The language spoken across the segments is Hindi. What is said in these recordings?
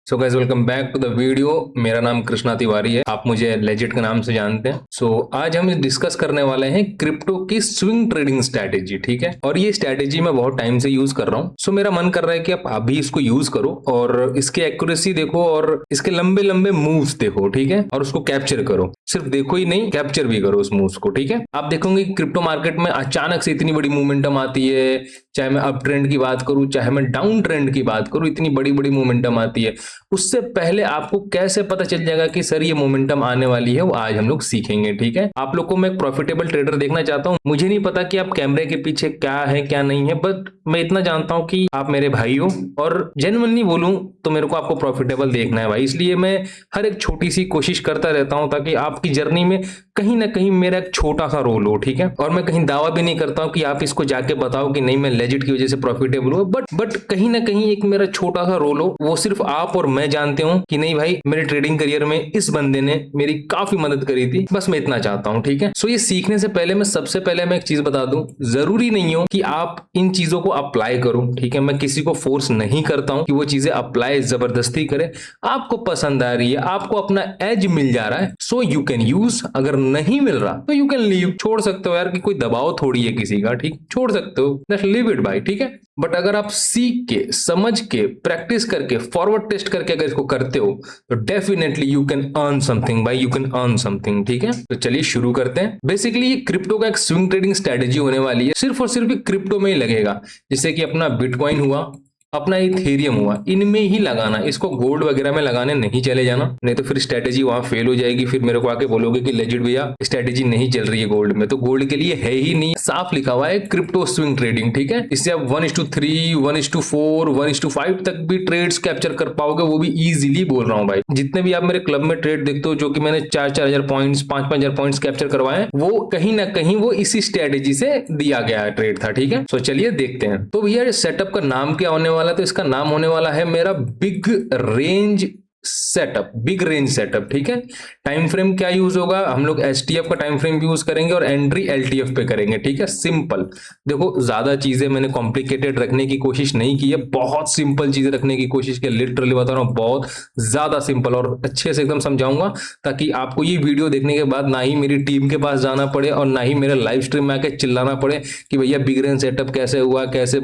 So guys welcome back to the video. मेरा नाम कृष्णा तिवारी है, आप मुझे लेजिट के नाम से जानते हैं। आज हम डिस्कस करने वाले हैं क्रिप्टो की स्विंग ट्रेडिंग स्ट्रैटेजी, ठीक है। और ये स्ट्रैटेजी मैं बहुत टाइम से यूज कर रहा हूँ। मेरा मन कर रहा है कि आप अभी इसको यूज करो और इसकी एक्यूरेसी देखो और इसके लंबे लंबे मूव्स देखो, ठीक है। और उसको कैप्चर करो, सिर्फ देखो ही नहीं, कैप्चर भी करो उस मूव्स को, ठीक है। आप देखोगे कि क्रिप्टो मार्केट में अचानक से इतनी बड़ी मोमेंटम आती है, चाहे मैं अप ट्रेंड की बात करूं चाहे मैं डाउन ट्रेंड की बात करूं, इतनी बड़ी बड़ी मोमेंटम आती है। उससे पहले आपको कैसे पता चल जाएगा कि सर ये मोमेंटम आने वाली है, वो आज हम लोग सीखेंगे, ठीक है। आप लोग को मैं एक प्रॉफिटेबल ट्रेडर देखना चाहता हूं। मुझे नहीं पता कि आप कैमरे के पीछे क्या है क्या नहीं है, बट मैं इतना जानता हूं कि आप मेरे भाई हो और जेन्युइनली बोलूं तो मेरे को आपको प्रॉफिटेबल देखना है भाई। इसलिए मैं हर एक छोटी सी कोशिश करता रहता हूं ताकि आपकी जर्नी में कहीं ना कहीं मेरा एक छोटा सा रोल हो, ठीक है। और मैं कहीं दावा भी नहीं करता हूं कि आप इसको जाके बताओ कि नहीं मैं लेजिट की वजह से प्रॉफिटेबल हूं, बट कहीं ना कहीं एक मेरा छोटा सा रोल हो, वो सिर्फ आप और मैं जानते हो कि नहीं भाई मेरे ट्रेडिंग करियर में इस बंदे ने मेरी काफी मदद करी थी। बस मैं इतना चाहता हूं, ठीक है। ये सीखने से पहले मैं सबसे पहले मैं एक चीज बता दूं, जरूरी नहीं हो कि आप इन चीजों को अप्लाई करो, ठीक है। मैं किसी को फोर्स नहीं करता हूं कि वो चीजें अप्लाई जबरदस्ती करे। आपको पसंद आ रही है, आपको अपना एज मिल जा रहा है, सो यू कैन यूज। अगर नहीं मिल रहा तो यू कैन लीव, छोड़ सकते हो यार, कि कोई दबाव थोड़ी है किसी का, ठीक, छोड़ सकते हो, जस्ट लीव इट भाई, ठीक है। बट अगर आप सीख के, समझ के, प्रैक्टिस करके, फॉरवर्ड टेस्ट करके अगर इसको करते हो तो definitely you can earn something भाई, यू कैन अर्न समथिंग, ठीक है। तो चलिए शुरू करते हैं। बेसिकली ये क्रिप्टो का एक स्विंग ट्रेडिंग स्ट्रेटेजी होने वाली है, सिर्फ और सिर्फ क्रिप्टो में ही लगेगा। जैसे कि अपना बिटकॉइन हुआ, अपना इथेरियम हुआ, इनमें ही लगाना। इसको गोल्ड वगैरह में लगाने नहीं चले जाना, नहीं तो फिर स्ट्रेटेजी वहां फेल हो जाएगी। फिर मेरे को आके बोलोगे कि लेजिट भैया स्ट्रेटेजी नहीं चल रही है गोल्ड में, तो गोल्ड के लिए है ही नहीं। साफ लिखा हुआ है क्रिप्टो स्विंग ट्रेडिंग, ठीक है। इससे आप 1:3, 1:4, 1:5 तक भी ट्रेड्स कैप्चर कर पाओगे, वो भी इजीली बोल रहा हूँ भाई। जितने भी आप मेरे क्लब में ट्रेड देखते हो जो कि मैंने 4-4 हजार पॉइंट्स, 5-5 हजार पॉइंट्स कैप्चर करवाए, वो कहीं ना कहीं वो इसी स्ट्रेटेजी से दिया गया ट्रेड था, ठीक है। चलिए देखते हैं। तो भैया सेटअप का नाम क्या होने वाला, तो इसका नाम होने वाला है मेरा big range setup, big range setup, ठीक है। टाइम फ्रेम क्या यूज होगा, हम लोग एसटीएफ का टाइम फ्रेम यूज करेंगे और एंट्री एलटीएफ पे करेंगे, ठीक है। सिंपल, देखो ज्यादा चीजें मैंने कॉम्प्लिकेटेड रखने की कोशिश नहीं की है, बहुत सिंपल चीजें रखने की कोशिश की, लिटरली बता रहा हूं, बहुत ज्यादा सिंपल और अच्छे से एकदम समझाऊंगा, ताकि आपको ये वीडियो देखने के बाद ना ही मेरी टीम के पास जाना पड़े और ना ही मेरे लाइव स्ट्रीम में आके चिल्लाना पड़े कि भैया बिग रेंज सेटअप कैसे हुआ, कैसे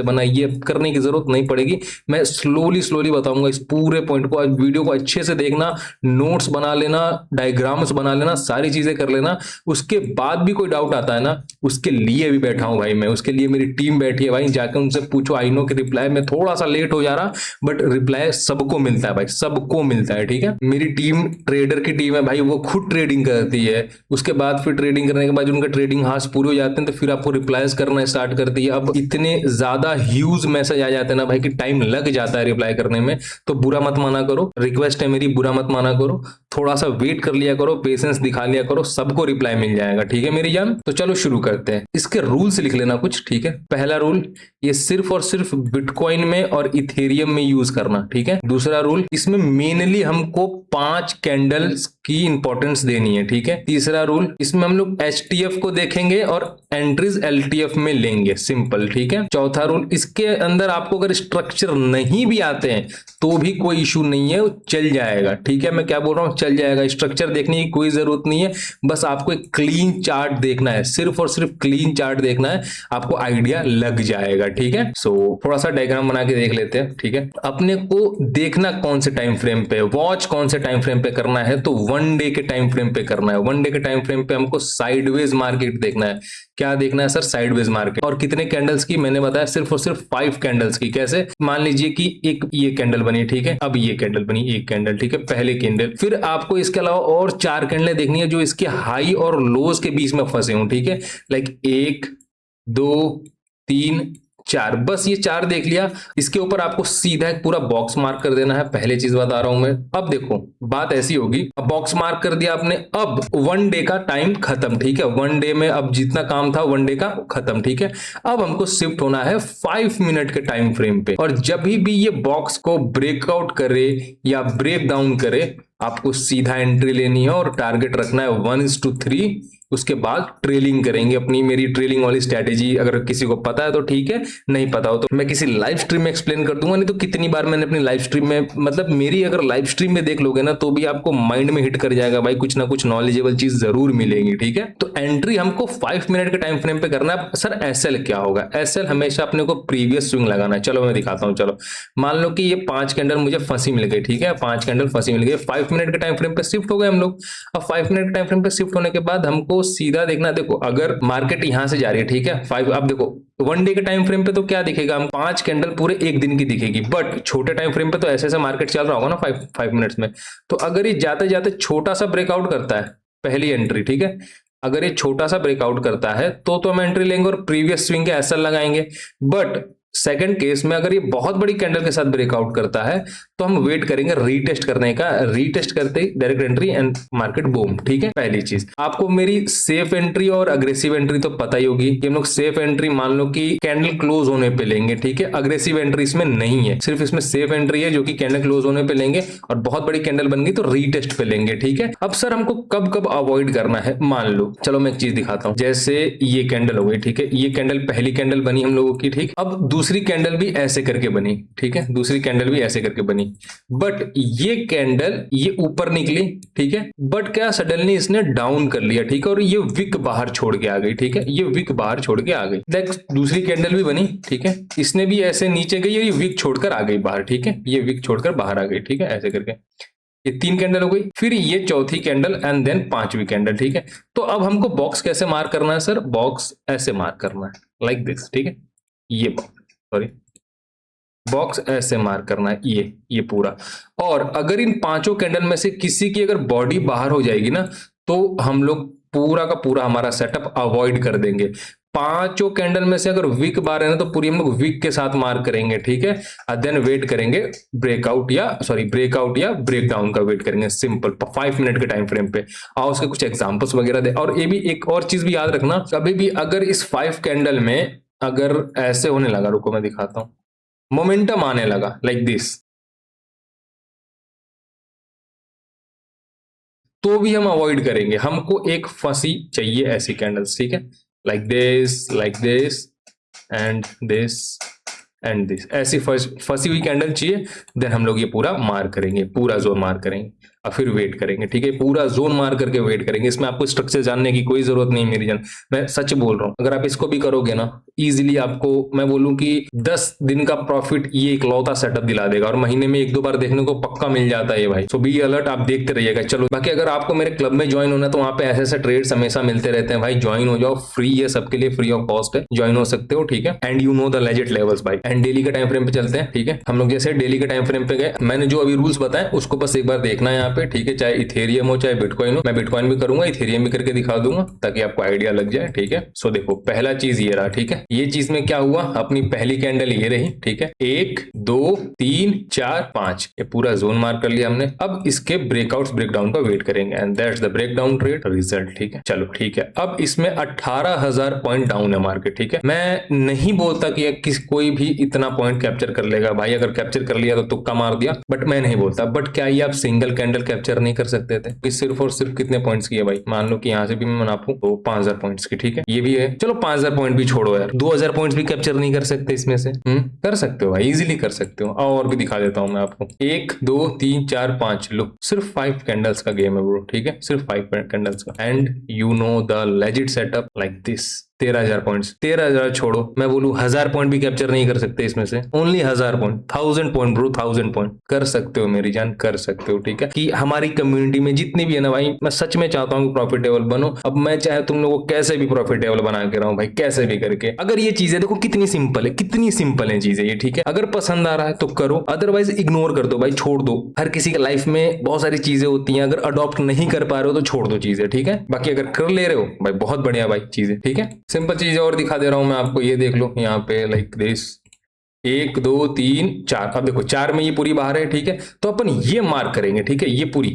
बना, ये करने की जरूरत नहीं पड़ेगी। मैं स्लोली बताऊंगा इस पूरे पॉइंट को। वीडियो को अच्छे से देखना, नोट्स बना लेना, डायग्राम्स बना लेना, सारी चीजें कर लेना। उसके बाद भी कोई डाउट आता है ना, उसके लिए भी बैठा हूं भाई मैं, उसके लिए मेरी टीम बैठी है भाई, जाकर उनसे पूछो। आई नो कि रिप्लाई में थोड़ा सा लेट हो जा रहा, बट रिप्लाई सबको मिलता है भाई, सबको मिलता है, ठीक है। मेरी टीम ट्रेडर की टीम है भाई, वो खुद ट्रेडिंग करती है, उसके बाद फिर ट्रेडिंग करने के बाद उनका ट्रेडिंग हार्स पूरे हो जाते हैं तो फिर आपको रिप्लाईज करना स्टार्ट करती है। अब इतने ज्यादा ह्यूज मैसेज आ जाते हैं ना भाई कि टाइम लग जाता है रिप्लाई करने में, तो बुरा मत माना करो, रिक्वेस्ट है मेरी, बुरा मत माना करो, थोड़ा सा वेट कर लिया करो, पेशेंस दिखा लिया करो, सबको रिप्लाई मिल जाएगा, ठीक है मेरी जान। तो चलो शुरू करते हैं। इसके रूल्स लिख लेना कुछ, ठीक है। पहला रूल, ये सिर्फ और सिर्फ बिटकॉइन में और इथेरियम में यूज करना, ठीक है। दूसरा रूल, इसमें मेनली हमको 5 कैंडल्स की इंपॉर्टेंस देनी है, ठीक है। तीसरा रूल, इसमें हम लोग एचटीएफ को देखेंगे और एंट्रीज एलटीएफ में लेंगे, सिंपल, ठीक है। चौथा रूल, इसके अंदर आपको अगर स्ट्रक्चर नहीं भी आते हैं तो भी कोई इशू नहीं है, चल जाएगा, ठीक है। मैं क्या बोल रहा हूं, चल जाएगा, स्ट्रक्चर देखने की कोई जरूरत नहीं है, बस आपको एक क्लीन चार्ट देखना है, सिर्फ और सिर्फ क्लीन चार्ट देखना है, आपको आइडिया लग जाएगा, ठीक है। थोड़ा सा डायग्राम बना के देख लेते हैं, ठीक है। अपने को देखना कौन से टाइम फ्रेम पे, वॉच कौन से टाइम फ्रेम पे करना है, तो 1 डे के टाइम फ्रेम पे करना है। 1 डे के टाइम फ्रेम पे हमको साइडवेज मार्केट देखना है। क्या देखना है सर, साइडवेज मार्केट। और कितने कैंडल्स की, मैंने बताया सिर्फ और सिर्फ 5 कैंडल्स की। कैसे, मान लीजिए कि एक ये कैंडल बनी, ठीक है, अब ये कैंडल बनी, एक कैंडल, ठीक है, पहले कैंडल, फिर आपको इसके अलावा और 4 कैंडलें देखनी है जो इसके हाई और लोज के बीच में फंसे हों, ठीक है। लाइक 1, 2, 3, 4, बस ये 4 देख लिया। इसके ऊपर आपको सीधा एक पूरा बॉक्स मार्क कर देना है, पहले चीज बता रहा हूं मैं। अब देखो बात ऐसी होगी, अब बॉक्स मार्क कर दिया आपने, अब 1 डे का टाइम खत्म, ठीक है। 1 डे में अब जितना काम था 1 डे का खत्म, ठीक है। अब हमको शिफ्ट होना है 5 मिनट के टाइम फ्रेम पे, और जब भी ये बॉक्स को ब्रेकआउट करे या ब्रेक डाउन करे, आपको सीधा एंट्री लेनी है और टारगेट रखना है 1:3 उसके बाद ट्रेलिंग करेंगे अपनी। मेरी ट्रेलिंग वाली स्ट्रैटेजी अगर किसी को पता है तो ठीक है, नहीं पता हो तो मैं किसी लाइव स्ट्रीम में एक्सप्लेन कर दूंगा। नहीं तो कितनी बार मैंने अपनी लाइव स्ट्रीम में, मतलब मेरी अगर लाइव स्ट्रीम में देख लोगे ना तो भी आपको माइंड में हिट कर जाएगा भाई, कुछ ना कुछ नॉलेजेबल चीज जरूर मिलेगी, ठीक है। तो एंट्री हमको 5 मिनट के टाइम फ्रेम पे करना है। सर एसएल क्या होगा? एसएल हमेशा अपने को प्रीवियस स्विंग लगाना है। चलो मैं दिखाता हूँ। चलो मान लो कि ये 5 कैंडल मुझे फंसी मिल गई, ठीक है, 5 कैंडल फंसी मिल गई, 5 मिनट के टाइम फ्रेम पे शिफ्ट हो गए हम लोग। अब 5 मिनट के टाइम फ्रेम पे शिफ्ट होने के बाद हमको सीधा देखना, देखो अगर मार्केट यहां से जा रही है, ठीक है, 5, अब देखो 1 डे के टाइम फ्रेम पे तो क्या दिखेगा, हम 5 कैंडल पूरे एक दिन की दिखेगी। बट छोटे टाइम फ्रेम पे तो ऐसे ऐसे मार्केट चल रहा होगा ना 5 मिनट्स में। तो अगर ये जाते जाते छोटा सा ब्रेकआउट करता है, पहली एंट्री, ठीक है, अगर ये छोटा सा ब्रेकआउट करता है तो हम एंट्री लेंगे और प्रीवियस स्विंग के एसएल लगाएंगे। बट सेकंड केस में अगर ये बहुत बड़ी कैंडल के साथ ब्रेकआउट करता है तो हम वेट करेंगे रीटेस्ट करने का, रीटेस्ट करते direct entry and market boom, ठीक है। पहली चीज आपको मेरी सेफ एंट्री और अग्रेसिव एंट्री तो पता ही होगी कि हम लोग सेफ एंट्री मान लो कि कैंडल क्लोज होने पे लेंगे, ठीक है, अग्रेसिव एंट्री इसमें नहीं है, सिर्फ इसमें सेफ एंट्री है जो कि कैंडल क्लोज होने पे लेंगे और बहुत बड़ी कैंडल बन गई तो रीटेस्ट पे लेंगे, ठीक है। अब सर हमको कब कब अवॉइड करना है, मान लो, चलो मैं एक चीज दिखाता हूं। जैसे ये कैंडल हो गई, ठीक है, ये कैंडल पहली कैंडल बनी हम लोगों की, ठीक। अब दूसरी कैंडल भी ऐसे करके बनी, ठीक है, दूसरी कैंडल भी ऐसे करके बनी। बट ये कैंडल ये ऊपर निकली, ठीक है, बट क्या सडनली इसने डाउन कर लिया, ठीक है, और ये विक बाहर छोड़ के आ गई, ठीक है, ये विक बाहर छोड़ के आ गई। देख दूसरी कैंडल भी बनी, ठीक है, इसने भी ऐसे नीचे गई और ये विक छोड़कर आ गई बाहर, ठीक है, ये विक छोड़कर बाहर आ गई, ठीक है, ऐसे करके ये 3 कैंडल हो गई। फिर ये चौथी कैंडल एंड देन 5वीं कैंडल, ठीक है। तो अब हमको बॉक्स कैसे मार्क करना है सर? बॉक्स ऐसे मार्क करना है, लाइक दिस, ठीक है, ये सॉरी बॉक्स ऐसे मार्क करना है, ये पूरा। और अगर इन 5 कैंडल में से किसी की अगर बॉडी बाहर हो जाएगी ना तो हम लोग पूरा का पूरा हमारा सेटअप अवॉइड कर देंगे। 5 कैंडल में से अगर विक बाहर है ना तो पूरी हम लोग विक के साथ मार्क करेंगे, ठीक है, देन वेट करेंगे ब्रेकआउट या ब्रेकडाउन का वेट करेंगे, सिंपल 5 मिनट के टाइम फ्रेम पे। और उसके कुछ एग्जांपल्स वगैरह दे। और ये भी एक और चीज भी याद रखना, कभी भी अगर इस 5 कैंडल में अगर ऐसे होने लगा, रुको मैं दिखाता हूं, मोमेंटम आने लगा लाइक दिस, तो भी हम अवॉइड करेंगे। हमको एक फंसी चाहिए ऐसी कैंडल्स, ठीक है, like this and this and this, ऐसी फंसी हुई कैंडल चाहिए। देन हम लोग ये पूरा मार करेंगे, पूरा जोन मार करेंगे और फिर वेट करेंगे, ठीक है, पूरा जोन मार करके वेट करेंगे। इसमें आपको स्ट्रक्चर जानने की कोई जरूरत नहीं मेरी जान, मैं सच बोल रहा हूं। अगर आप इसको भी करोगे ना इजीली, आपको मैं बोलूं कि 10 दिन का प्रॉफिट ये इकलौता सेटअप दिला देगा और महीने में 1-2 बार देखने को पक्का मिल जाता है ये भाई। सो बी अलर्ट, आप देखते रहिएगा। चलो बाकी अगर आपको मेरे क्लब में ज्वाइन होना है तो वहां पे ऐसे ऐसे ट्रेड्स हमेशा मिलते रहते हैं भाई, ज्वाइन हो जाओ, फ्री है सबके लिए, फ्री ऑफ कॉस्ट है, ज्वाइन हो सकते हो, ठीक है। And you know the legend levels भाई। एंड डेली के टाइम फ्रेम पे चलते हैं, ठीक है। हम लोग जैसे डेली के टाइम फ्रेम पे गए, मैंने जो अभी रूल्स बताए उसको बस एक बार देखना है यहाँ पे, ठीक है, चाहे इथेरियम हो चाहे बिटकॉइन हो। मैं बिटकॉइन भी करूंगा, इथेरियम भी करके दिखा दूंगा ताकि आपको आइडिया लग जाए, ठीक है। सो देखो पहला चीज ये रहा, ठीक है, ये चीज में क्या हुआ, अपनी पहली कैंडल ये रही, ठीक है, 1 2 3 4 5, ये पूरा जोन मार्क कर लिया हमने। अब इसके ब्रेकआउट्स ब्रेकडाउन का वेट करेंगे and that's the breakdown trade result, ठीक है। चलो ठीक है, अब इसमें 18,000 पॉइंट डाउन है मार्केट, ठीक है। मैं नहीं बोलता कि कोई भी इतना पॉइंट कैप्चर कर लेगा भाई, अगर कैप्चर कर लिया तो तुक्का मार दिया, बट मैं नहीं बोलता। बट क्या ये आप सिंगल कैंडल कैप्चर नहीं कर सकते थे? कि सिर्फ और सिर्फ कितने पॉइंट्स की है भाई, मान लो कि यहाँ से भी मैं नापूं तो 5,000 पॉइंट्स की, ठीक है, ये भी है। चलो 5,000 पॉइंट भी छोड़ो यार, 2,000 पॉइंट्स भी कैप्चर नहीं कर सकते इसमें से? कर सकते हो भाई, इजीली कर सकते हो। और भी दिखा देता हूं मैं आपको, 1 2 3 4 5, लो सिर्फ 5 कैंडल्स का गेम है ब्रो, ठीक है, सिर्फ 5 कैंडल्स का। And you know the legit setup like this. 13,000 points, 13,000 छोड़ो, मैं बोलूं 1,000 पॉइंट भी कैप्चर नहीं कर सकते इसमें से, only 1,000 point, 1,000 point bro, 1,000 point कर सकते हो मेरी जान, कर सकते हो, ठीक है। कि हमारी कम्युनिटी में जितनी भी है ना भाई, मैं सच में चाहता हूँ प्रॉफिटेबल बनो। अब मैं चाहे तुम लोगों को कैसे भी प्रॉफिटेबल बना के रहा हूँ भाई, कैसे भी करके। अगर ये चीजें देखो कितनी सिंपल है, कितनी सिंपल है चीजें ये, ठीक है। अगर पसंद आ रहा है तो करो, अदरवाइज इग्नोर कर दो भाई, छोड़ दो। हर किसी के लाइफ में बहुत सारी चीजें होती हैं, अगर अडॉप्ट नहीं कर पा रहे हो तो छोड़ दो चीजें, ठीक है। बाकी अगर कर ले रहे हो भाई, बहुत बढ़िया भाई चीजें, ठीक है। सिंपल चीजें और दिखा दे रहा हूं मैं आपको, ये देख लो यहाँ पे लाइक दिस, 1 2 3 4। अब देखो 4 में ये पूरी बाहर है, ठीक है, तो अपन ये मार्क करेंगे, ठीक है, ये पूरी,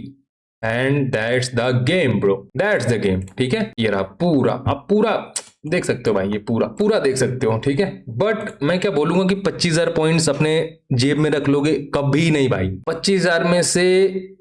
and that's the game bro, that's the game, ठीक है। ये रहा पूरा, अब पूरा देख सकते हो भाई, ये पूरा पूरा देख सकते हो, ठीक है। बट मैं क्या बोलूंगा कि 25,000 पॉइंट्स अपने जेब में रख लोगे कभी नहीं भाई। 25,000 में से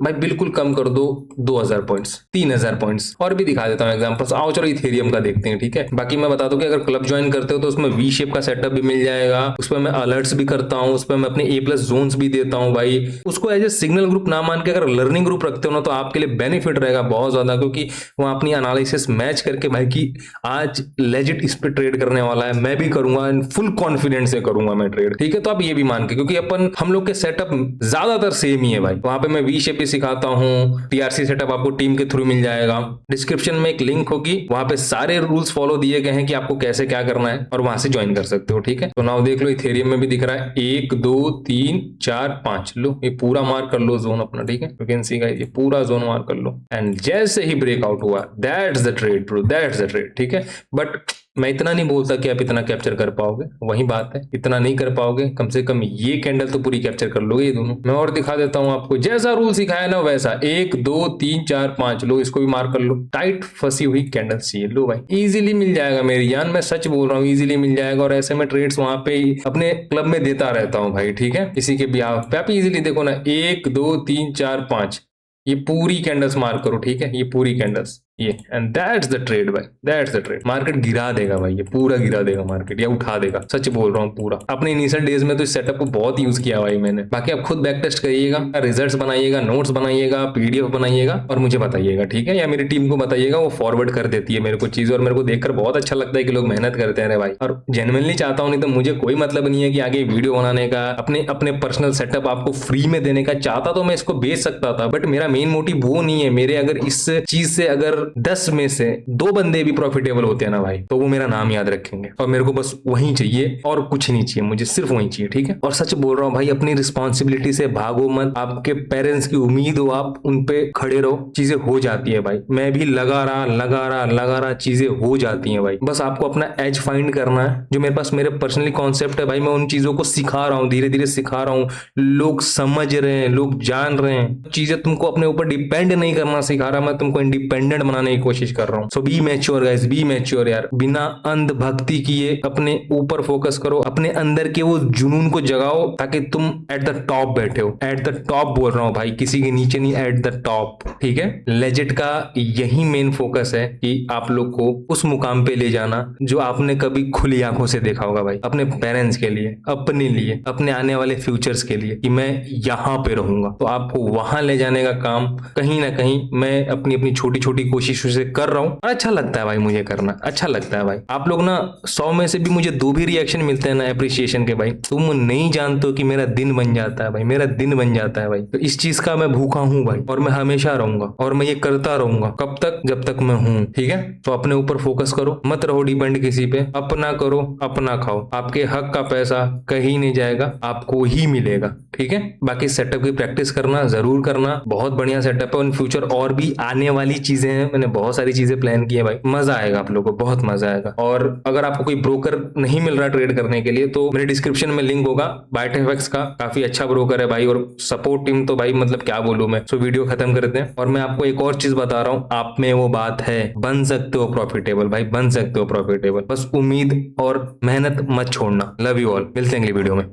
भाई बिल्कुल कम कर दो 2,000 पॉइंट्स, 3,000 पॉइंट्स। और भी दिखा देता हूँ एग्जांपल्स। आओ चलो इथेरियम का देखते हैं, ठीक है। बाकी मैं बता दूं कि अगर क्लब ज्वाइन करते हो तो उसमें वी शेप का सेटअप भी मिल जाएगा, उसमें मैं अलर्ट्स भी करता हूँ, उसमें मैं अपने A+ जोन्स भी देता हूँ भाई। उसको एज ए सिग्नल ग्रुप ना मान के अगर लर्निंग ग्रुप रखते हो ना तो आपके लिए बेनिफिट रहेगा बहुत ज्यादा, क्योंकि वहां अपनी एनालिसिस मैच करके भाई की आज लेजिट इस पे ट्रेड करने वाला है, मैं भी करूंगा, फुल कॉन्फिडेंस से करूंगा मैं ट्रेड, ठीक है। तो आप ये भी मान के, क्योंकि अपन हम लोग के सेटअप ज्यादातर सेम ही है भाई। वहां पे मैं वी शेप भी सिखाता हूँ, TRC सेटअप आपको टीम के थ्रू मिल जाएगा। डिस्क्रिप्शन में एक लिंक होगी, वहां पे सारे रूल्स फॉलो दिए गए हैं कि आपको कैसे क्या करना है, और वहां से ज्वाइन कर सकते हो, ठीक है। तो नाउ देख लो इथेरियम में भी दिख रहा है 1 2 3 4 5, लो ये पूरा मार्क कर लो जोन अपना, ठीक है। यू कैन सी गाइस, ये पूरा जोन मार्क कर लो, एंड जैसे ही ब्रेकआउट हुआ that's the trade bro, that's the trade, ठीक है। बट मैं इतना नहीं बोलता कि आप इतना कैप्चर कर पाओगे, वही बात है, इतना नहीं कर पाओगे, कम से कम ये कैंडल तो पूरी कैप्चर कर लोगे ये दोनों। मैं और दिखा देता हूं आपको, जैसा रूल सिखाया ना वैसा 1 2 3 4 5, लो इसको भी मार्क कर लो। टाइट फंसी हुई कैंडल चाहिए, लो भाई इजीली मिल जाएगा मेरी जान, मैं सच बोल रहा हूँ, इजीली मिल जाएगा। और ऐसे में ट्रेड्स वहां पे ही अपने क्लब में देता रहता हूँ भाई, ठीक है। इसी के बिहाफ पे आप इजीली देखो ना 1 2 3 4 5, ये पूरी कैंडल्स मार्क करो, ठीक है, ये पूरी कैंडल्स ये, एंड दैट्स द ट्रेड भाई, दैट्स द ट्रेड। मार्केट गिरा देगा भाई, ये पूरा गिरा देगा मार्केट, या उठा देगा, सच बोल रहा हूँ पूरा। अपने इनिशियल डेज में तो इस सेटअप को बहुत यूज किया भाई मैंने। बाकी आप खुद बैक टेस्ट करिएगा, रिजल्ट्स बनाइएगा, नोट्स बनाइएगा, PDF बनाइएगा और मुझे बताइएगा, ठीक है, या मेरी टीम को बताइएगा, वो फॉरवर्ड कर देती है मेरे को चीज, और मेरे को देखकर बहुत अच्छा लगता है कि लोग मेहनत करते हैं भाई। और जेन्युइनली चाहता हूँ, नहीं तो मुझे कोई मतलब नहीं है कि आगे वीडियो बनाने का, अपने अपने पर्सनल सेटअप आपको फ्री में देने का। चाहता तो मैं इसको बेच सकता था, बट मेरा मेन मोटिव वो नहीं है। मेरे अगर इस चीज से अगर 10 में से 2 बंदे भी प्रॉफिटेबल होते हैं ना भाई, तो वो मेरा नाम याद रखेंगे, और मेरे को बस वही चाहिए और कुछ नहीं चाहिए, मुझे सिर्फ वही चाहिए, ठीक है। और सच बोल रहा हूँ भाई, अपनी रिस्पॉन्सिबिलिटी से भागो मत, आपके पेरेंट्स की उम्मीद हो, आप उन पे खड़े रहो, चीजें हो जाती है भाई। मैं भी लगा रहा, चीजें हो जाती हैं भाई। बस आपको अपना एज फाइंड करना है। जो मेरे पास मेरे पर्सनली कॉन्सेप्ट है भाई, मैं उन चीजों को सिखा रहा हूँ, धीरे धीरे सिखा रहा हूँ, लोग समझ रहे हैं, लोग जान रहे हैं चीजें। तुमको अपने ऊपर डिपेंड नहीं करना सिखा रहा, मैं तुमको इंडिपेंडेंट बनाने की कोशिश कर रहा हूँ। So be mature guys, be mature यार। बिना अंधभक्ति किए अपने ऊपर फोकस करो, अपने अंदर के वो जुनून को जगाओ, ताकि तुम एट द टॉप बैठे हो। एट द टॉप बोल रहा हूँ भाई, किसी के नीचे नहीं, एट द टॉप, ठीक है। लेजिट का यही मेन फोकस है कि आप लोग को उस मुकाम पे ले जाना जो आपने कभी खुली आंखों से देखा होगा भाई, अपने पेरेंट्स के लिए, अपने लिए, अपने आने वाले फ्यूचर्स के लिए, कि मैं यहाँ पे रहूंगा। तो आपको वहां ले जाने का काम कहीं ना कहीं मैं अपनी अपनी छोटी छोटी कोशिशों से कर रहा हूँ, और अच्छा लगता है भाई मुझे करना, अच्छा लगता है भाई। आप लोग ना 100 में से भी मुझे 2 भी रिएक्शन मिलते हैं ना अप्रिसिएशन के भाई, तुम नहीं जानते हो कि मेरा दिन बन जाता है भाई, मेरा दिन बन जाता है भाई। तो इस चीज का मैं भूखा हूँ भाई, और मैं हमेशा रहूंगा, और मैं ये करता रहूंगा। कब तक? जब तक मैं हूँ, ठीक है। तो अपने ऊपर फोकस करो, मत रहो डिपेंड किसी पे, अपना करो, अपना खाओ। आपके हक का पैसा कहीं नहीं जाएगा, आपको ही मिलेगा, ठीक है। बाकी सेटअप की प्रैक्टिस करना, जरूर करना, बहुत बढ़िया सेटअप है। इन फ्यूचर और भी आने वाली चीजें हैं, मैंने बहुत सारी चीजें प्लान की है भाई, मजा आएगा आप लोगों को, बहुत मजा आएगा। और अगर आपको कोई ब्रोकर नहीं मिल रहा ट्रेड करने के लिए, तो मेरे डिस्क्रिप्शन में लिंक होगा बायटेफएक्स का, काफी अच्छा ब्रोकर है भाई, और सपोर्ट टीम तो भाई मतलब क्या बोलूं मैं। सो वीडियो खत्म करते हैं, और मैं आपको एक और चीज बता रहा हूं, आप में वो बात है, बन सकते हो प्रॉफिटेबल भाई, बन सकते हो प्रॉफिटेबल। बस उम्मीद और मेहनत मत छोड़ना। लव यू ऑल, मिलते हैं अगली वीडियो में।